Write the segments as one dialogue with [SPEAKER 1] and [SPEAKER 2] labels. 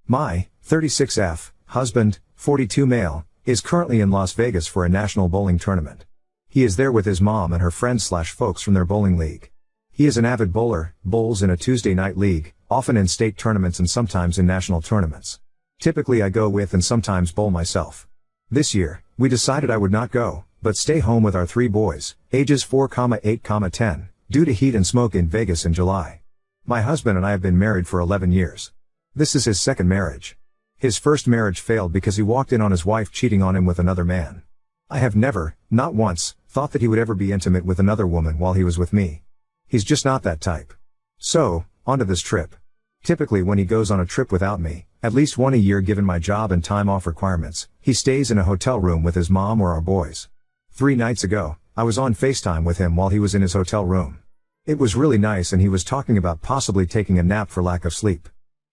[SPEAKER 1] My 36F husband, 42 male, is currently in Las Vegas for a national bowling tournament. He is there with his mom and her friends/folks from their bowling league. He is an avid bowler, bowls in a Tuesday night league, often in state tournaments and sometimes in national tournaments. Typically I go with and sometimes bowl myself. This year, we decided I would not go, but stay home with our 3 boys, ages 4, 8, 10, due to heat and smoke in Vegas in July. My husband and I have been married for 11 years. This is his second marriage. His first marriage failed because he walked in on his wife cheating on him with another man. I have never, not once, thought that he would ever be intimate with another woman while he was with me. He's just not that type. So, onto this trip. Typically when he goes on a trip without me, at least one a year given my job and time off requirements, he stays in a hotel room with his mom or our boys. 3 nights ago, I was on FaceTime with him while he was in his hotel room. It was really nice and he was talking about possibly taking a nap for lack of sleep.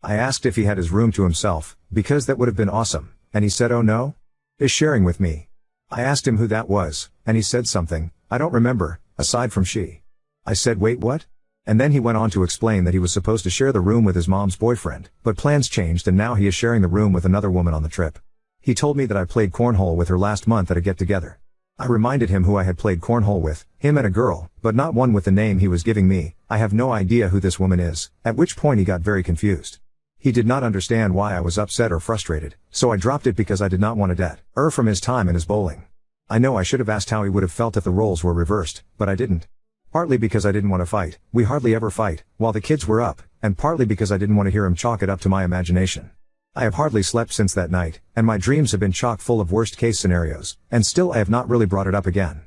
[SPEAKER 1] I asked if he had his room to himself, because that would have been awesome, and he said oh no? Is sharing with me. I asked him who that was, and he said something, I don't remember, aside from she. I said wait what? And then he went on to explain that he was supposed to share the room with his mom's boyfriend, but plans changed and now he is sharing the room with another woman on the trip. He told me that I played cornhole with her last month at a get-together. I reminded him who I had played cornhole with, him and a girl, but not one with the name he was giving me. I have no idea who this woman is, at which point he got very confused. He did not understand why I was upset or frustrated, so I dropped it because I did not want to debt from his time in his bowling. I know I should have asked how he would have felt if the roles were reversed, but I didn't. Partly because I didn't want to fight, we hardly ever fight, while the kids were up, and partly because I didn't want to hear him chalk it up to my imagination. I have hardly slept since that night, and my dreams have been chock full of worst-case scenarios, and still I have not really brought it up again.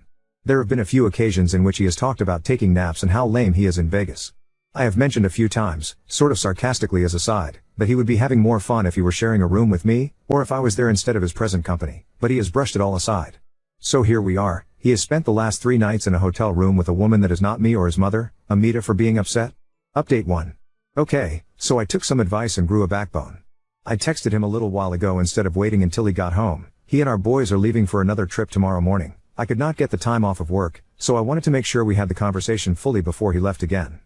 [SPEAKER 1] There have been a few occasions in which he has talked about taking naps and how lame he is in Vegas. I have mentioned a few times, sort of sarcastically as a side, that he would be having more fun if he were sharing a room with me, or if I was there instead of his present company, but he has brushed it all aside. So here we are, he has spent the last 3 nights in a hotel room with a woman that is not me or his mother, Amita for being upset? Update 1. Okay, so I took some advice and grew a backbone. I texted him a little while ago instead of waiting until he got home. He and our boys are leaving for another trip tomorrow morning. I could not get the time off of work, so I wanted to make sure we had the conversation fully before he left again.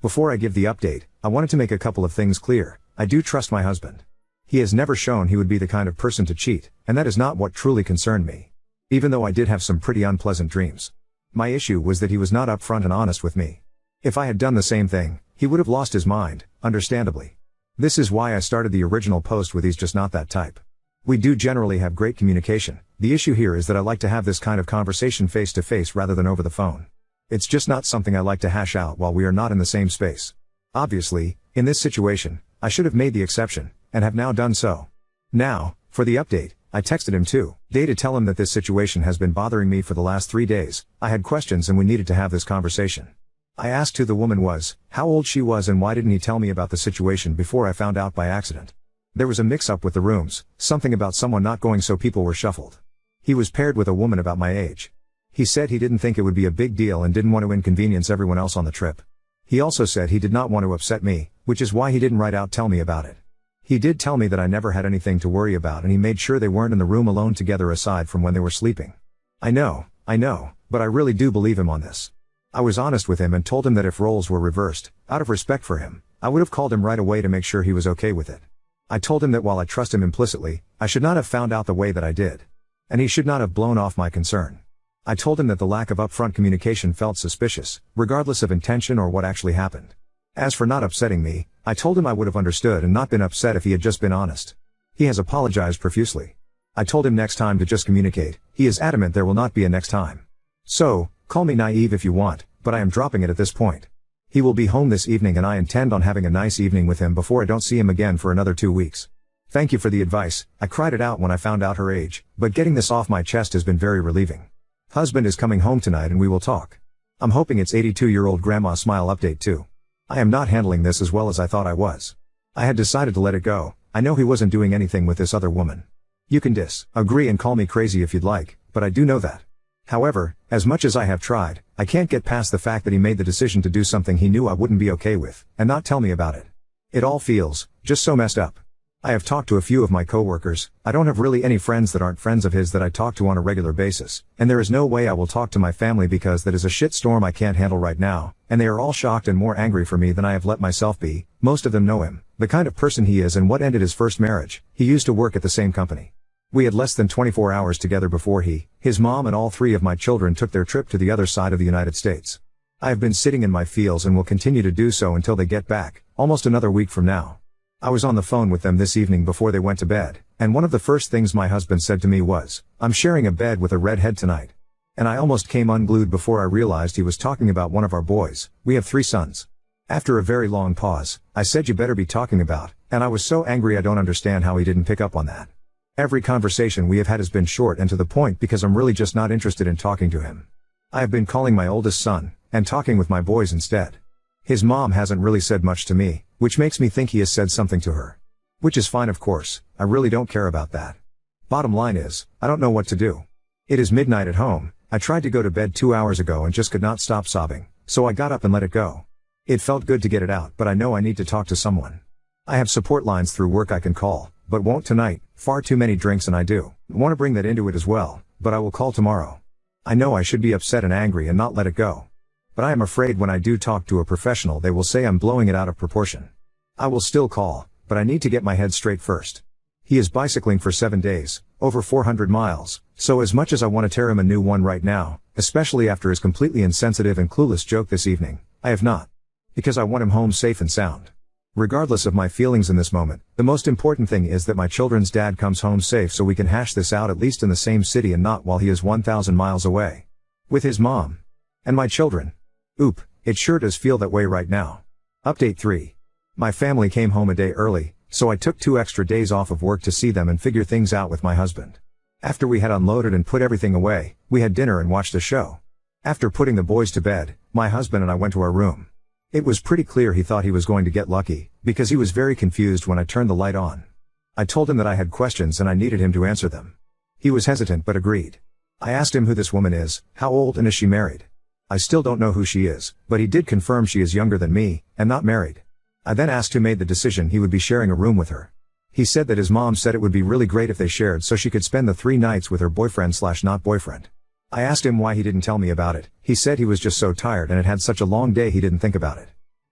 [SPEAKER 1] Before I give the update, I wanted to make a couple of things clear. I do trust my husband. He has never shown he would be the kind of person to cheat, and that is not what truly concerned me. Even though I did have some pretty unpleasant dreams. My issue was that he was not upfront and honest with me. If I had done the same thing, he would have lost his mind, understandably. This is why I started the original post with he's just not that type. We do generally have great communication. The issue here is that I like to have this kind of conversation face to face rather than over the phone. It's just not something I like to hash out while we are not in the same space. Obviously, in this situation, I should have made the exception, and have now done so. Now, for the update, I texted him today to tell him that this situation has been bothering me for the last 3 days. I had questions and we needed to have this conversation. I asked who the woman was, how old she was and why didn't he tell me about the situation before I found out by accident. There was a mix-up with the rooms, something about someone not going so people were shuffled. He was paired with a woman about my age. He said he didn't think it would be a big deal and didn't want to inconvenience everyone else on the trip. He also said he did not want to upset me, which is why he didn't write out tell me about it. He did tell me that I never had anything to worry about and he made sure they weren't in the room alone together aside from when they were sleeping. I know, but I really do believe him on this. I was honest with him and told him that if roles were reversed, out of respect for him, I would have called him right away to make sure he was okay with it. I told him that while I trust him implicitly, I should not have found out the way that I did. And he should not have blown off my concern. I told him that the lack of upfront communication felt suspicious, regardless of intention or what actually happened. As for not upsetting me, I told him I would have understood and not been upset if he had just been honest. He has apologized profusely. I told him next time to just communicate. He is adamant there will not be a next time. So, call me naive if you want, but I am dropping it at this point. He will be home this evening and I intend on having a nice evening with him before I don't see him again for another 2 weeks. Thank you for the advice. I cried it out when I found out her age, but getting this off my chest has been very relieving. Husband is coming home tonight and we will talk. I'm hoping it's 82-year-old grandma smile update too. I am not handling this as well as I thought I was. I had decided to let it go. I know he wasn't doing anything with this other woman. You can disagree and call me crazy if you'd like, but I do know that. However, as much as I have tried, I can't get past the fact that he made the decision to do something he knew I wouldn't be okay with, and not tell me about it. It all feels just so messed up. I have talked to a few of my coworkers. I don't have really any friends that aren't friends of his that I talk to on a regular basis, and there is no way I will talk to my family because that is a shitstorm I can't handle right now, and they are all shocked and more angry for me than I have let myself be. Most of them know him, the kind of person he is and what ended his first marriage. He used to work at the same company. We had less than 24 hours together before his mom and all three of my children took their trip to the other side of the United States. I have been sitting in my feels and will continue to do so until they get back, almost another week from now. I was on the phone with them this evening before they went to bed, and one of the first things my husband said to me was, "I'm sharing a bed with a redhead tonight." And I almost came unglued before I realized he was talking about one of our boys. We have 3 sons. After a very long pause, I said, "You better be talking about," and I was so angry I don't understand how he didn't pick up on that. Every conversation we have had has been short and to the point because I'm really just not interested in talking to him. I have been calling my oldest son, and talking with my boys instead. His mom hasn't really said much to me, which makes me think he has said something to her. Which is fine, of course, I really don't care about that. Bottom line is, I don't know what to do. It is midnight at home. I tried to go to bed 2 hours ago and just could not stop sobbing, so I got up and let it go. It felt good to get it out, but I know I need to talk to someone. I have support lines through work I can call, but won't tonight. Far too many drinks and I do want to bring that into it as well, but I will call tomorrow. I know I should be upset and angry and not let it go. But I am afraid when I do talk to a professional they will say I'm blowing it out of proportion. I will still call, but I need to get my head straight first. He is bicycling for 7 days, over 400 miles, so as much as I want to tear him a new one right now, especially after his completely insensitive and clueless joke this evening, I have not. Because I want him home safe and sound. Regardless of my feelings in this moment, the most important thing is that my children's dad comes home safe so we can hash this out at least in the same city and not while he is 1,000 miles away. With his mom. And my children. Oop, it sure does feel that way right now. Update 3. My family came home a day early, so I took 2 extra days off of work to see them and figure things out with my husband. After we had unloaded and put everything away, we had dinner and watched a show. After putting the boys to bed, my husband and I went to our room. It was pretty clear he thought he was going to get lucky, because he was very confused when I turned the light on. I told him that I had questions and I needed him to answer them. He was hesitant but agreed. I asked him who this woman is, how old and is she married. I still don't know who she is, but he did confirm she is younger than me, and not married. I then asked who made the decision he would be sharing a room with her. He said that his mom said it would be really great if they shared so she could spend the 3 nights with her boyfriend/not boyfriend. I asked him why he didn't tell me about it. He said he was just so tired and had had such a long day he didn't think about it.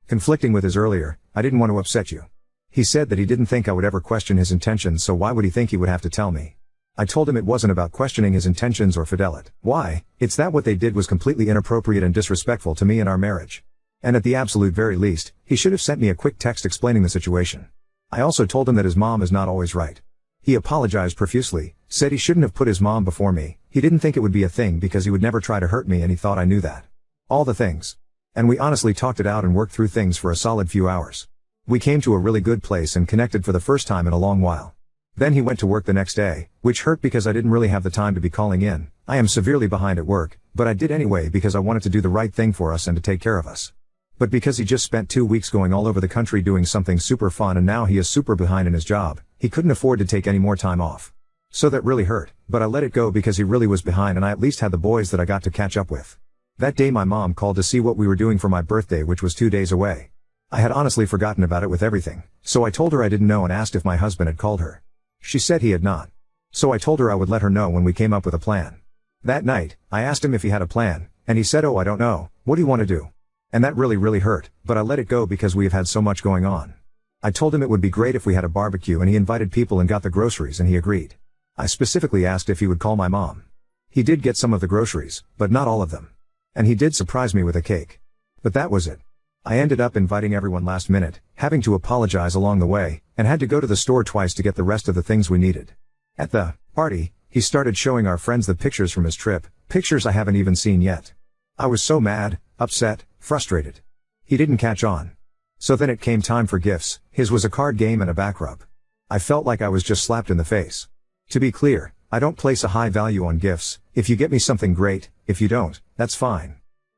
[SPEAKER 1] Conflicting with his earlier, "I didn't want to upset you." He said that he didn't think I would ever question his intentions, so why would he think he would have to tell me? I told him it wasn't about questioning his intentions or fidelity. Why? It's that what they did was completely inappropriate and disrespectful to me and our marriage. And at the absolute very least, he should have sent me a quick text explaining the situation. I also told him that his mom is not always right. He apologized profusely, said he shouldn't have put his mom before me, he didn't think it would be a thing because he would never try to hurt me and he thought I knew that. All the things. And we honestly talked it out and worked through things for a solid few hours. We came to a really good place and connected for the first time in a long while. Then he went to work the next day, which hurt because I didn't really have the time to be calling in. I am severely behind at work, but I did anyway because I wanted to do the right thing for us and to take care of us. But because he just spent 2 weeks going all over the country doing something super fun and now he is super behind in his job, he couldn't afford to take any more time off. So that really hurt, but I let it go because he really was behind and I at least had the boys that I got to catch up with. That day my mom called to see what we were doing for my birthday, which was 2 days away. I had honestly forgotten about it with everything, so I told her I didn't know and asked if my husband had called her. She said he had not. So I told her I would let her know when we came up with a plan. That night, I asked him if he had a plan, and he said, "Oh, I don't know, what do you want to do?" And that really hurt, but I let it go because we have had so much going on. I told him it would be great if we had a barbecue and he invited people and got the groceries and he agreed. I specifically asked if he would call my mom. He did get some of the groceries, but not all of them. And he did surprise me with a cake. But that was it. I ended up inviting everyone last minute, having to apologize along the way, and had to go to the store twice to get the rest of the things we needed. At the party, he started showing our friends the pictures from his trip, pictures I haven't even seen yet. I was so mad, upset, frustrated. He didn't catch on. So then it came time for gifts. His was a card game and a back rub. I felt like I was just slapped in the face. To be clear, I don't place a high value on gifts. If you get me something great, if you don't, that's fine.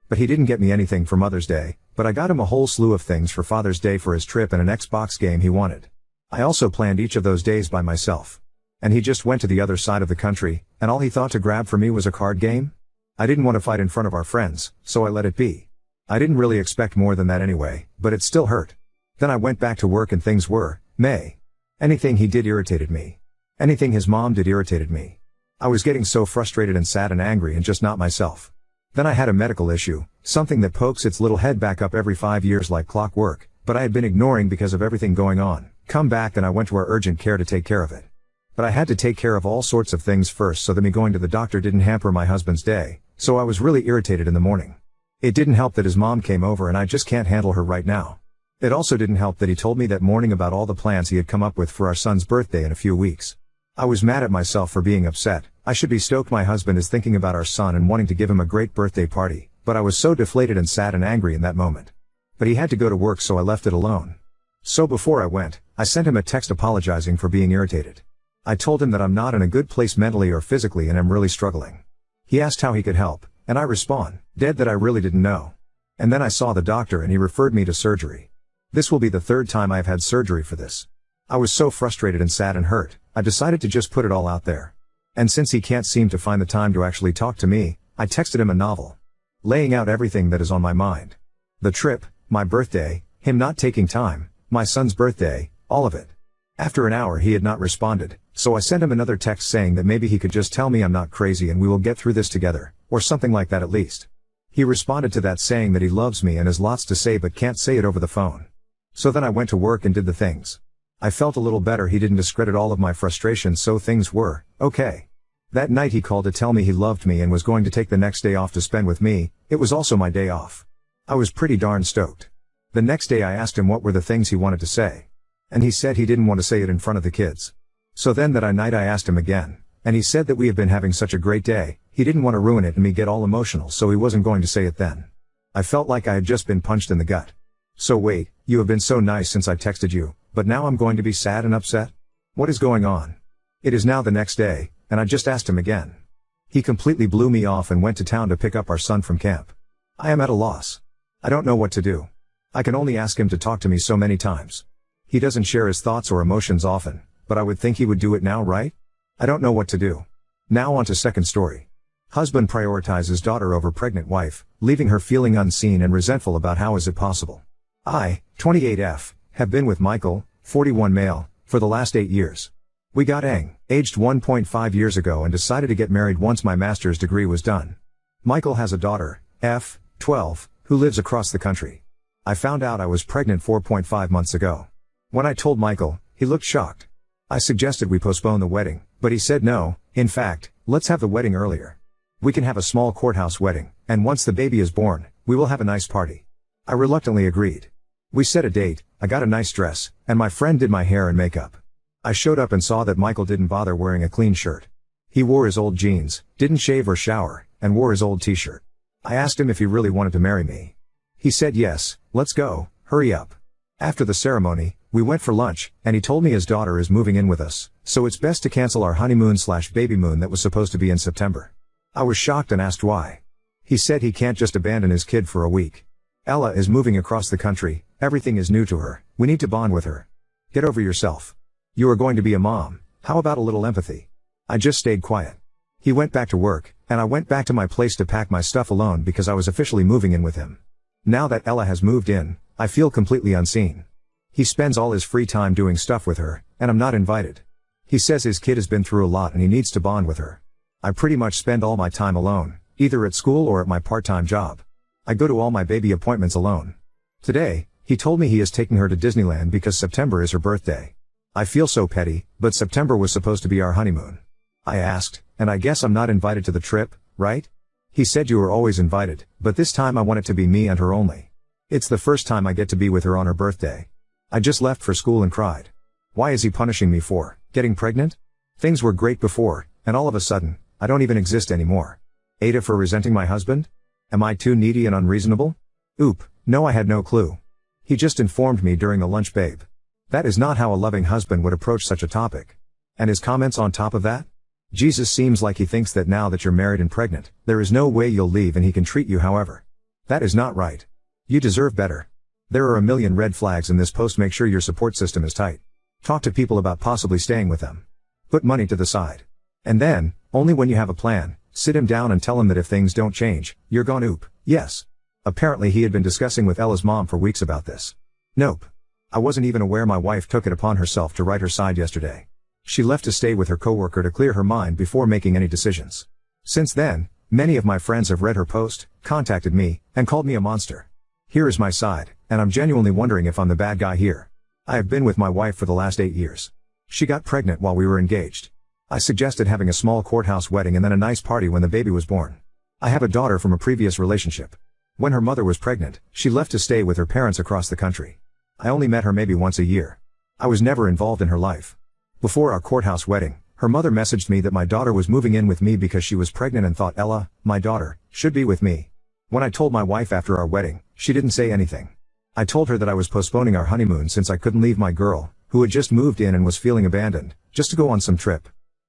[SPEAKER 1] But he didn't get me anything for Mother's Day, but I got him a whole slew of things for Father's Day for his trip and an Xbox game he wanted. I also planned each of those days by myself. And he just went to the other side of the country, and all he thought to grab for me was a card game? I didn't want to fight in front of our friends, so I let it be. I didn't really expect more than that anyway, but it still hurt. Then I went back to work and things were meh. Anything he did irritated me. Anything his mom did irritated me. I was getting so frustrated and sad and angry and just not myself. Then I had a medical issue, something that pokes its little head back up every 5 years like clockwork, But I had been ignoring because of everything going on. Come back and I went to our urgent care to take care of it. But I had to take care of all sorts of things first so that me going to the doctor didn't hamper my husband's day, so I was really irritated in the morning. It didn't help that his mom came over and I just can't handle her right now. It also didn't help that he told me that morning about all the plans he had come up with for our son's birthday in a few weeks. I was mad at myself for being upset. I should be stoked my husband is thinking about our son and wanting to give him a great birthday party, but I was so deflated and sad and angry in that moment. But he had to go to work so I left it alone. So before I went, I sent him a text apologizing for being irritated. I told him that I'm not in a good place mentally or physically and I'm really struggling. He asked how he could help, and I respond, dead that I really didn't know. And then I saw the doctor and he referred me to surgery. This will be the third time I have had surgery for this. I was so frustrated and sad and hurt, I decided to just put it all out there. And since he can't seem to find the time to actually talk to me, I texted him a novel, laying out everything that is on my mind. The trip, my birthday, him not taking time, my son's birthday, all of it. After an hour he had not responded, so I sent him another text saying that maybe he could just tell me I'm not crazy and we will get through this together, or something like that at least. He responded to that saying that he loves me and has lots to say but can't say it over the phone. So then I went to work and did the things. I felt a little better he didn't discredit all of my frustrations, so things were okay. That night he called to tell me he loved me and was going to take the next day off to spend with me. It was also my day off. I was pretty darn stoked. The next day I asked him what were the things he wanted to say. And he said he didn't want to say it in front of the kids. So then that night I asked him again, and he said that we have been having such a great day, he didn't want to ruin it and me get all emotional, so he wasn't going to say it then. I felt like I had just been punched in the gut. So wait, you have been so nice since I texted you, but now I'm going to be sad and upset? What is going on? It is now the next day, and I just asked him again. He completely blew me off and went to town to pick up our son from camp. I am at a loss. I don't know what to do. I can only ask him to talk to me so many times. He doesn't share his thoughts or emotions often, but I would think he would do it now, right? I don't know what to do. Now on to second story. Husband prioritizes daughter over pregnant wife, leaving her feeling unseen and resentful about how is it possible. I, 28F, have been with Michael, 41 male, for the last 8 years. We got aged 1.5 years ago and decided to get married once my master's degree was done. Michael has a daughter, F, 12, who lives across the country. I found out I was pregnant 4.5 months ago. When I told Michael, he looked shocked. I suggested we postpone the wedding, but he said no. In fact, let's have the wedding earlier. We can have a small courthouse wedding, and once the baby is born, we will have a nice party. I reluctantly agreed. We set a date, I got a nice dress, and my friend did my hair and makeup. I showed up and saw that Michael didn't bother wearing a clean shirt. He wore his old jeans, didn't shave or shower, and wore his old t-shirt. I asked him if he really wanted to marry me. He said yes, let's go, hurry up. After the ceremony, we went for lunch, and he told me his daughter is moving in with us, so it's best to cancel our honeymoon/baby moon that was supposed to be in September. I was shocked and asked why. He said he can't just abandon his kid for a week. Ella is moving across the country, everything is new to her, we need to bond with her. Get over yourself. You are going to be a mom, how about a little empathy? I just stayed quiet. He went back to work, and I went back to my place to pack my stuff alone because I was officially moving in with him. Now that Ella has moved in, I feel completely unseen. He spends all his free time doing stuff with her, and I'm not invited. He says his kid has been through a lot and he needs to bond with her. I pretty much spend all my time alone, either at school or at my part-time job. I go to all my baby appointments alone. Today, he told me he is taking her to Disneyland because September is her birthday. I feel so petty, but September was supposed to be our honeymoon. I asked, and I guess I'm not invited to the trip, right? He said you are always invited, but this time I want it to be me and her only. It's the first time I get to be with her on her birthday. I just left for school and cried. Why is he punishing me for getting pregnant? Things were great before, and all of a sudden, I don't even exist anymore. Ada for resenting my husband? Am I too needy and unreasonable? Oop, no, I had no clue. He just informed me during the lunch, babe. That is not how a loving husband would approach such a topic. And his comments on top of that? Jesus seems like he thinks that now that you're married and pregnant, there is no way you'll leave and he can treat you however. That is not right. You deserve better. There are a million red flags in this post. Make sure your support system is tight. Talk to people about possibly staying with them. Put money to the side. And then, only when you have a plan, sit him down and tell him that if things don't change, you're gone. Oop, yes. Apparently he had been discussing with Ella's mom for weeks about this. Nope. I wasn't even aware my wife took it upon herself to write her side yesterday. She left to stay with her coworker to clear her mind before making any decisions. Since then, many of my friends have read her post, contacted me, and called me a monster. Here is my side, and And I'm genuinely wondering if I'm the bad guy here. I have been with my wife for the last 8 years. She got pregnant while we were engaged. I suggested having a small courthouse wedding and then a nice party when the baby was born. I have a daughter from a previous relationship. When her mother was pregnant, she left to stay with her parents across the country. I only met her maybe once a year. I was never involved in her life. Before our courthouse wedding, her mother messaged me that my daughter was moving in with me because she was pregnant and thought Ella, my daughter, should be with me. When I told my wife after our wedding, she didn't say anything. I told her that I was postponing our honeymoon since I couldn't leave my girl, who had just moved in and was feeling abandoned, just to go on some trip.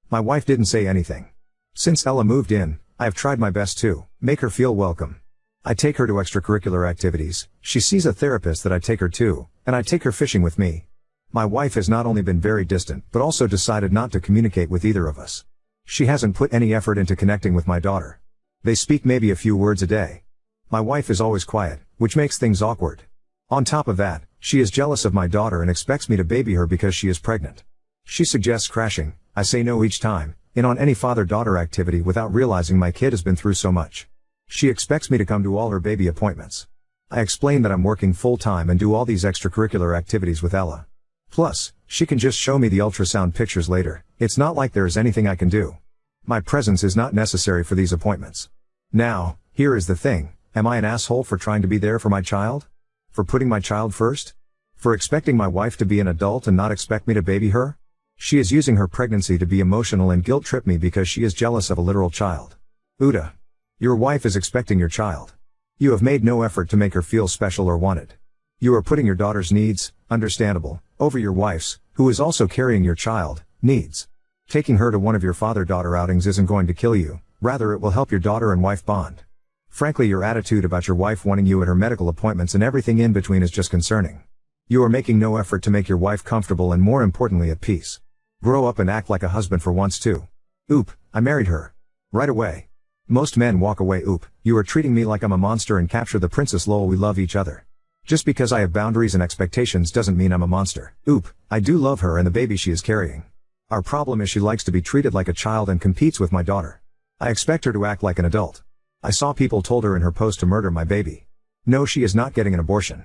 [SPEAKER 1] My wife didn't say anything. Since Ella moved in, I have tried my best to make her feel welcome. I take her to extracurricular activities, she sees a therapist that I take her to, and I take her fishing with me. My wife has not only been very distant but also decided not to communicate with either of us. She hasn't put any effort into connecting with my daughter. They speak maybe a few words a day. My wife is always quiet, which makes things awkward. On top of that, she is jealous of my daughter and expects me to baby her because she is pregnant. She suggests crashing, I say no each time, in on any father-daughter activity without realizing my kid has been through so much. She expects me to come to all her baby appointments. I explain that I'm working full-time and do all these extracurricular activities with Ella. Plus, she can just show me the ultrasound pictures later, it's not like there is anything I can do. My presence is not necessary for these appointments. Now, here is the thing, am I an asshole for trying to be there for my child? For putting my child first? For expecting my wife to be an adult and not expect me to baby her? She is using her pregnancy to be emotional and guilt-trip me because she is jealous of a literal child. Uda. Your wife is expecting your child. You have made no effort to make her feel special or wanted. You are putting your daughter's needs, understandable, over your wife's, who is also carrying your child, needs. Taking her to one of your father-daughter outings isn't going to kill you, rather it will help your daughter and wife bond. Frankly, your attitude about your wife wanting you at her medical appointments and everything in between is just concerning. You are making no effort to make your wife comfortable and more importantly at peace. Grow up and act like a husband for once too. Oop, I married her. Right away. Most men walk away. Oop, you are treating me like I'm a monster and capture the princess. Lol, we love each other. Just because I have boundaries and expectations doesn't mean I'm a monster. Oop, I do love her and the baby she is carrying. Our problem is she likes to be treated like a child and competes with my daughter. I expect her to act like an adult. I saw people told her in her post to murder my baby. No, she is not getting an abortion.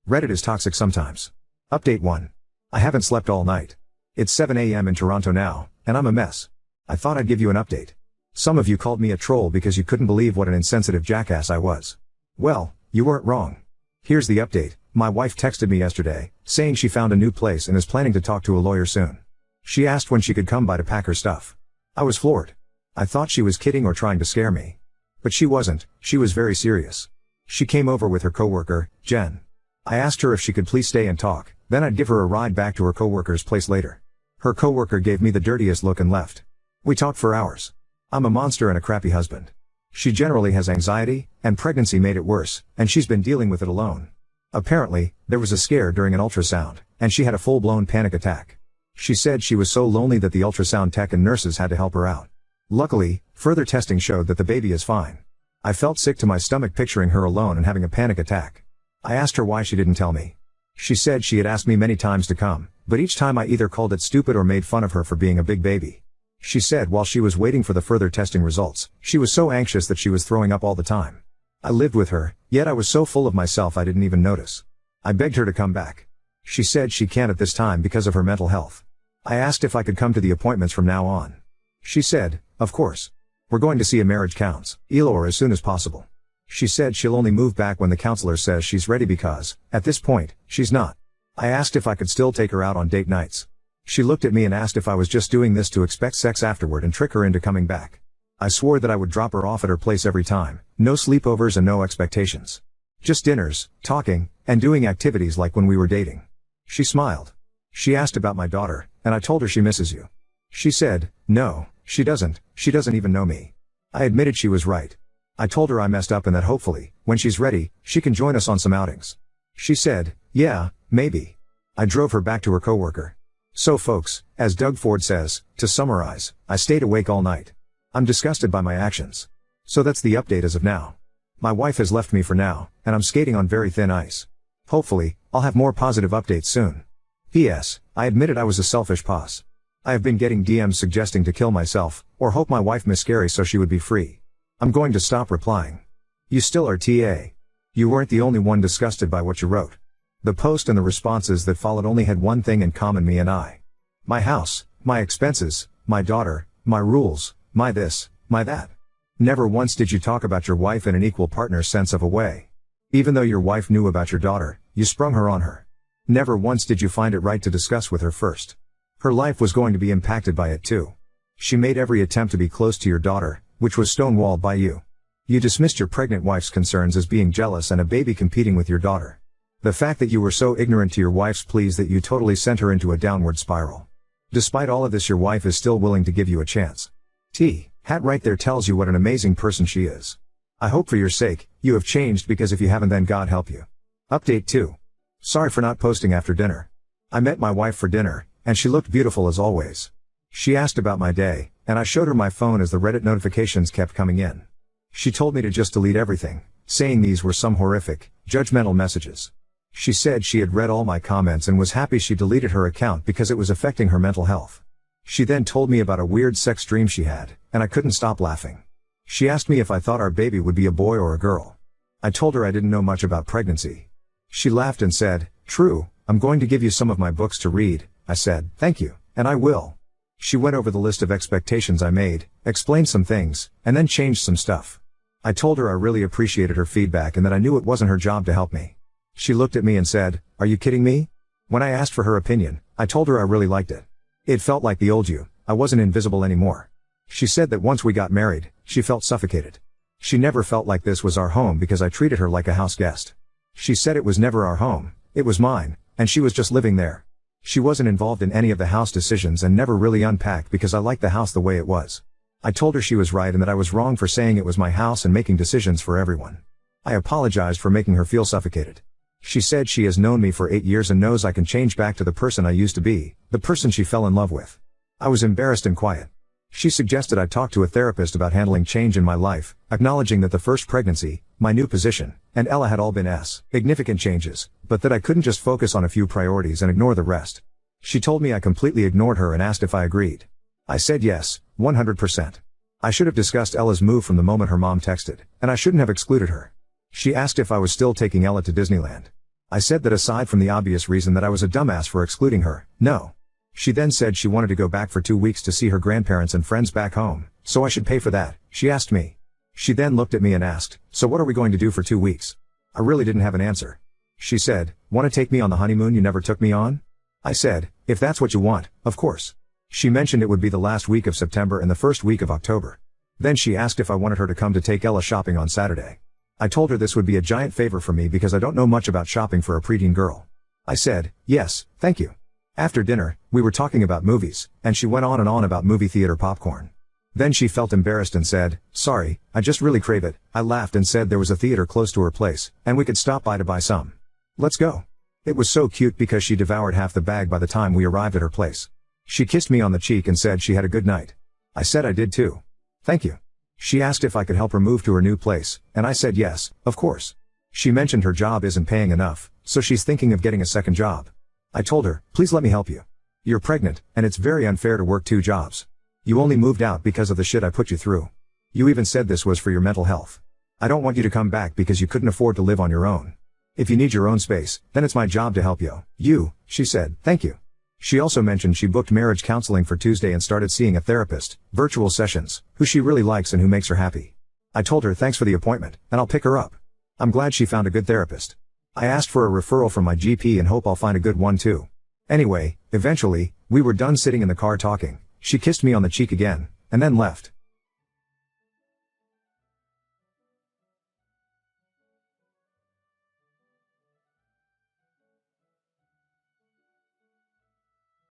[SPEAKER 1] Reddit is toxic sometimes. Update 1. I haven't slept all night. It's 7 a.m. in Toronto now, and I'm a mess. I thought I'd give you an update. Some of you called me a troll because you couldn't believe what an insensitive jackass I was. Well, you weren't wrong. Here's the update. My wife texted me yesterday, saying she found a new place and is planning to talk to a lawyer soon. She asked when she could come by to pack her stuff. I was floored. I thought she was kidding or trying to scare me. But she wasn't, she was very serious. She came over with her coworker, Jen. I asked her if she could please stay and talk, then I'd give her a ride back to her coworker's place later. Her coworker gave me the dirtiest look and left. We talked for hours. I'm a monster and a crappy husband. She generally has anxiety, and pregnancy made it worse, and she's been dealing with it alone. Apparently, there was a scare during an ultrasound, and she had a full-blown panic attack. She said she was so lonely that the ultrasound tech and nurses had to help her out. Luckily, further testing showed that the baby is fine. I felt sick to my stomach picturing her alone and having a panic attack. I asked her why she didn't tell me. She said she had asked me many times to come, but each time I either called it stupid or made fun of her for being a big baby. She said while she was waiting for the further testing results, she was so anxious that she was throwing up all the time. I lived with her, yet I was so full of myself I didn't even notice. I begged her to come back. She said she can't at this time because of her mental health. I asked if I could come to the appointments from now on. She said, of course. We're going to see a marriage counselor as soon as possible. She said she'll only move back when the counselor says she's ready because, at this point, she's not. I asked if I could still take her out on date nights. She looked at me and asked if I was just doing this to expect sex afterward and trick her into coming back. I swore that I would drop her off at her place every time, no sleepovers and no expectations. Just dinners, talking, and doing activities like when we were dating. She smiled. She asked about my daughter, and I told her she misses you. She said, no, she doesn't even know me. I admitted she was right. I told her I messed up and that hopefully, when she's ready, she can join us on some outings. She said, yeah, maybe. I drove her back to her coworker. So folks, as Doug Ford says, to summarize, I stayed awake all night. I'm disgusted by my actions. So that's the update as of now. My wife has left me for now, and I'm skating on very thin ice. Hopefully, I'll have more positive updates soon. P.S. I admitted I was a selfish puss. I have been getting DMs suggesting to kill myself, or hope my wife miscarries so she would be free. I'm going to stop replying. You still are TA. You weren't the only one disgusted by what you wrote. The post and the responses that followed only had one thing in common: me and I. My house, my expenses, my daughter, my rules, my this, my that. Never once did you talk about your wife in an equal partner sense of a way. Even though your wife knew about your daughter, you sprung her on her. Never once did you find it right to discuss with her first. Her life was going to be impacted by it too. She made every attempt to be close to your daughter, which was stonewalled by you. You dismissed your pregnant wife's concerns as being jealous and a baby competing with your daughter. The fact that you were so ignorant to your wife's pleas that you totally sent her into a downward spiral. Despite all of this, your wife is still willing to give you a chance. Hat right there tells you what an amazing person she is. I hope for your sake, you have changed, because if you haven't, then God help you. Update 2. Sorry for not posting after dinner. I met my wife for dinner, and she looked beautiful as always. She asked about my day, and I showed her my phone as the Reddit notifications kept coming in. She told me to just delete everything, saying these were some horrific, judgmental messages. She said she had read all my comments and was happy she deleted her account because it was affecting her mental health. She then told me about a weird sex dream she had, and I couldn't stop laughing. She asked me if I thought our baby would be a boy or a girl. I told her I didn't know much about pregnancy. She laughed and said, "True, I'm going to give you some of my books to read." I said, "Thank you, and I will." She went over the list of expectations I made, explained some things, and then changed some stuff. I told her I really appreciated her feedback and that I knew it wasn't her job to help me. She looked at me and said, "Are you kidding me?" When I asked for her opinion, I told her I really liked it. It felt like the old you, I wasn't invisible anymore. She said that once we got married, she felt suffocated. She never felt like this was our home because I treated her like a house guest. She said it was never our home, it was mine, and she was just living there. She wasn't involved in any of the house decisions and never really unpacked because I liked the house the way it was. I told her she was right and that I was wrong for saying it was my house and making decisions for everyone. I apologized for making her feel suffocated. She said she has known me for 8 years and knows I can change back to the person I used to be, the person she fell in love with. I was embarrassed and quiet. She suggested I talk to a therapist about handling change in my life, acknowledging that the first pregnancy, my new position, and Ella had all been significant changes, but that I couldn't just focus on a few priorities and ignore the rest. She told me I completely ignored her and asked if I agreed. I said yes, 100%. I should have discussed Ella's move from the moment her mom texted, and I shouldn't have excluded her. She asked if I was still taking Ella to Disneyland. I said that aside from the obvious reason that I was a dumbass for excluding her, no. She then said she wanted to go back for 2 weeks to see her grandparents and friends back home, so I should pay for that, she asked me. She then looked at me and asked, "So what are we going to do for 2 weeks?" I really didn't have an answer. She said, "Want to take me on the honeymoon you never took me on?" I said, "If that's what you want, of course." She mentioned it would be the last week of September and the first week of October. Then she asked if I wanted her to come to take Ella shopping on Saturday. I told her this would be a giant favor for me because I don't know much about shopping for a preteen girl. I said, "Yes, thank you." After dinner, we were talking about movies, and she went on and on about movie theater popcorn. Then she felt embarrassed and said, "Sorry, I just really crave it." I laughed and said there was a theater close to her place, and we could stop by to buy some. "Let's go." It was so cute because she devoured half the bag by the time we arrived at her place. She kissed me on the cheek and said she had a good night. I said I did too. "Thank you." She asked if I could help her move to her new place, and I said yes, of course. She mentioned her job isn't paying enough, so she's thinking of getting a second job. I told her, "Please let me help you. You're pregnant, and it's very unfair to work 2 jobs. You only moved out because of the shit I put you through. You even said this was for your mental health. I don't want you to come back because you couldn't afford to live on your own. If you need your own space, then it's my job to help you." She said, "Thank you." She also mentioned she booked marriage counseling for Tuesday and started seeing a therapist, virtual sessions, who she really likes and who makes her happy. I told her thanks for the appointment, and I'll pick her up. I'm glad she found a good therapist. I asked for a referral from my GP and hope I'll find a good one too. Anyway, eventually, we were done sitting in the car talking. She kissed me on the cheek again, and then left.